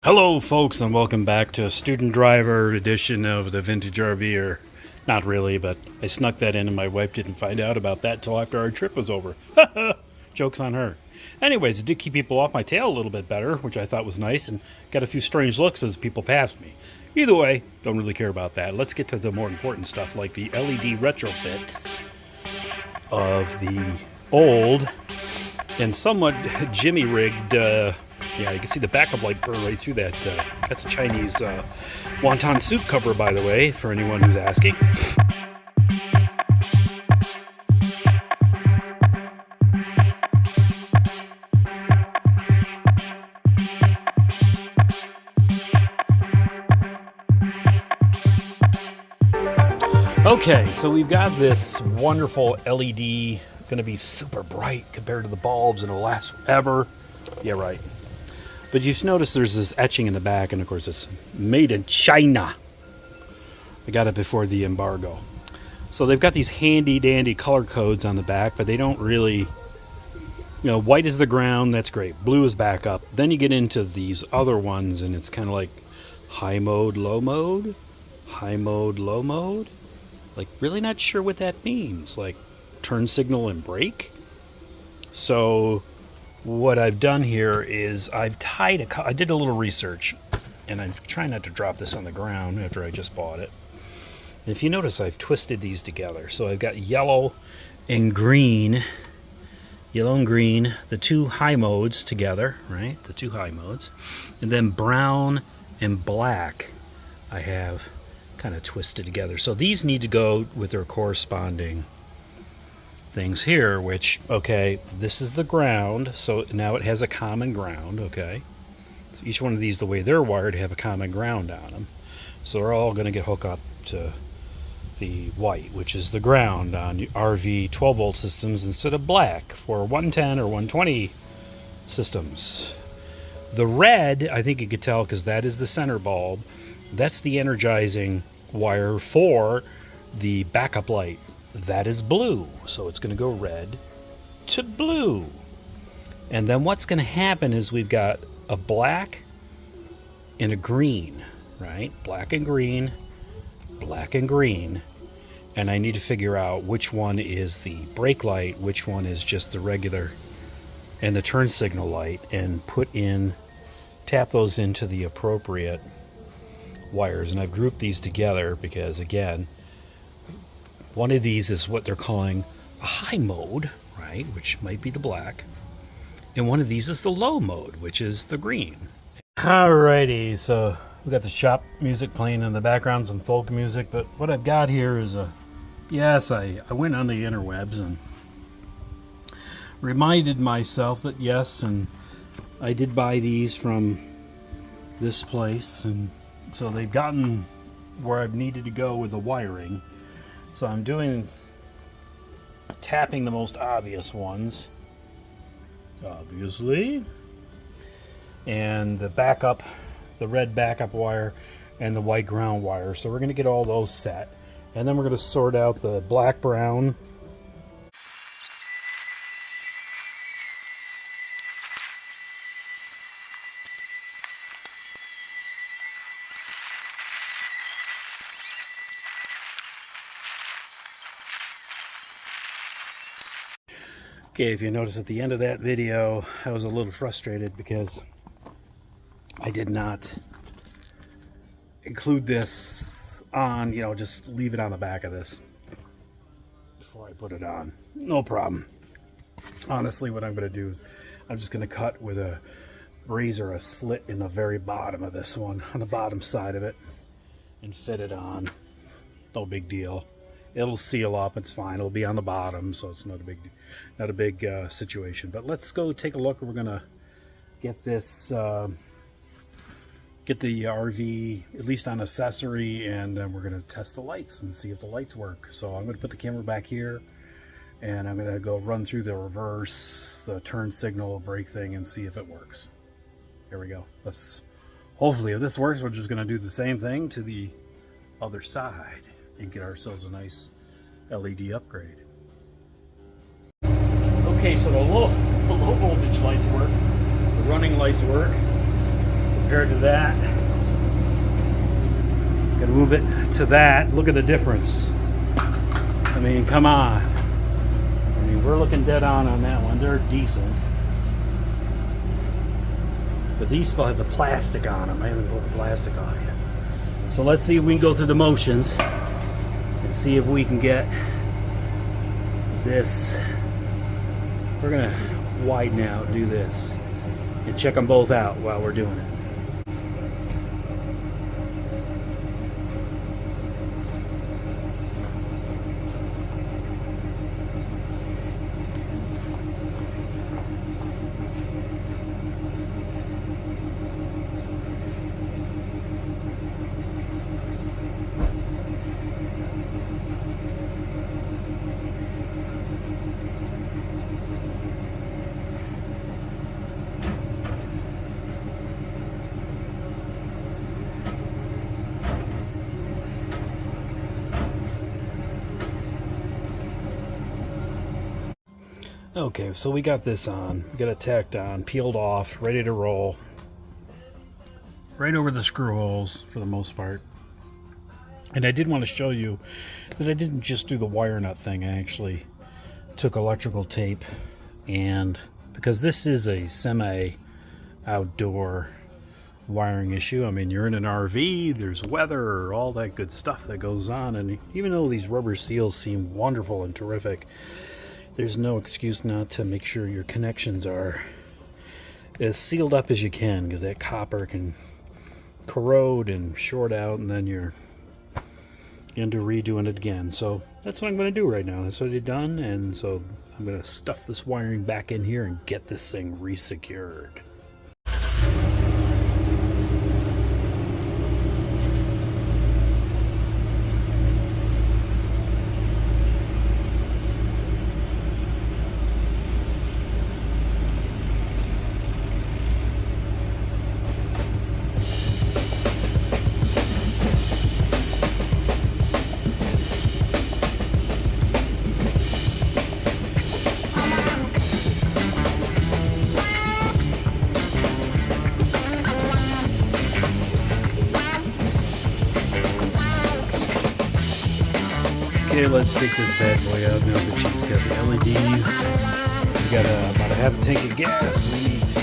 Hello folks, and welcome back to a student driver edition of the Vintage RV'er. Not really, but I snuck that in and my wife didn't find out about that till after our trip was over. Joke's on her. Anyways, it did keep people off my tail a little bit better, which I thought was nice, and got a few strange looks as people passed me. Either way, don't really care about that. Let's get to the more important stuff, like the LED retrofits of the old and somewhat jimmy-rigged yeah, you can see the backup light burn right through that. That's a Chinese wonton soup cover, by the way, for anyone who's asking. Okay, so we've got this wonderful LED, going to be super bright compared to the bulbs, and it'll last forever. Yeah, right. But you notice there's this etching in the back, and of course it's made in China. I got it before the embargo. So they've got these handy dandy color codes on the back, but they don't really, white is the ground, that's great. Blue is backup. Then you get into these other ones, and it's kind of like high mode, low mode, high mode, low mode. Like, really not sure what that means. Like, turn signal and brake? So what I've done here is I've tied I did a little research, and I'm trying not to drop this on the ground after I just bought it. And if you notice, I've twisted these together. So I've got yellow and green, the two high modes together, right? The two high modes. And then brown and black I have kind of twisted together. So these need to go with their corresponding things here, which, okay, this is the ground, so now it has a common ground, okay? So each one of these, the way they're wired, have a common ground on them. So they're all going to get hooked up to the white, which is the ground on RV 12-volt systems instead of black for 110 or 120 systems. The red, I think you could tell because that is the center bulb. That's the energizing wire for the backup light. That is blue, so it's going to go red to blue. And then what's going to happen is we've got a black and a green, right? Black and green, black and green. And I need to figure out which one is the brake light, which one is just the regular and the turn signal light, and tap those into the appropriate wires. And I've grouped these together because, again, one of these is what they're calling a high mode, right, which might be the black. And one of these is the low mode, which is the green. Alrighty, so we got the shop music playing in the background, some folk music. But what I've got here is yes, I went on the interwebs and reminded myself that yes, and I did buy these from this place. And so they've gotten where I've needed to go with the wiring. So I'm tapping the most obvious ones, obviously, and the backup, the red backup wire, and the white ground wire. So we're going to get all those set, and then we're going to sort out the black, brown, Okay, if you notice at the end of that video, I was a little frustrated because I did not include this on, just leave it on the back of this before I put it on. No problem. Honestly, what I'm going to do is I'm just going to cut with a razor a slit in the very bottom of this one, on the bottom side of it, and fit it on. No big deal. It'll seal up, it's fine. It'll be on the bottom, so it's not a big situation. But let's go take a look. We're gonna get this, get the RV at least on accessory, and we're gonna test the lights and see if the lights work. So I'm gonna put the camera back here, and I'm gonna go run through the reverse, the turn signal, brake thing, and see if it works. Here we go. Hopefully, if this works, we're just gonna do the same thing to the other side and get ourselves a nice LED upgrade. Okay, so the low voltage lights work, the running lights work, compared to that. Gonna move it to that. Look at the difference. I mean, come on. I mean, we're looking dead on that one. They're decent. But these still have the plastic on them. I haven't put the plastic on yet. So let's see if we can go through the motions and see if we can get this. We're gonna widen out, do this, and check them both out while we're doing it. Okay, so we got this on. We got it tacked on, peeled off, ready to roll. Right over the screw holes for the most part. And I did want to show you that I didn't just do the wire nut thing. I actually took electrical tape, and because this is a semi-outdoor wiring issue. I mean, you're in an RV, there's weather, all that good stuff that goes on. And even though these rubber seals seem wonderful and terrific, there's no excuse not to make sure your connections are as sealed up as you can, because that copper can corrode and short out, and then you're into redoing it again. So that's what I'm going to do right now. That's what I've done, and so I'm going to stuff this wiring back in here and get this thing re-secured. Okay, let's take this bad boy out now that she's got the LEDs. We got about a half a tank of gas. We need to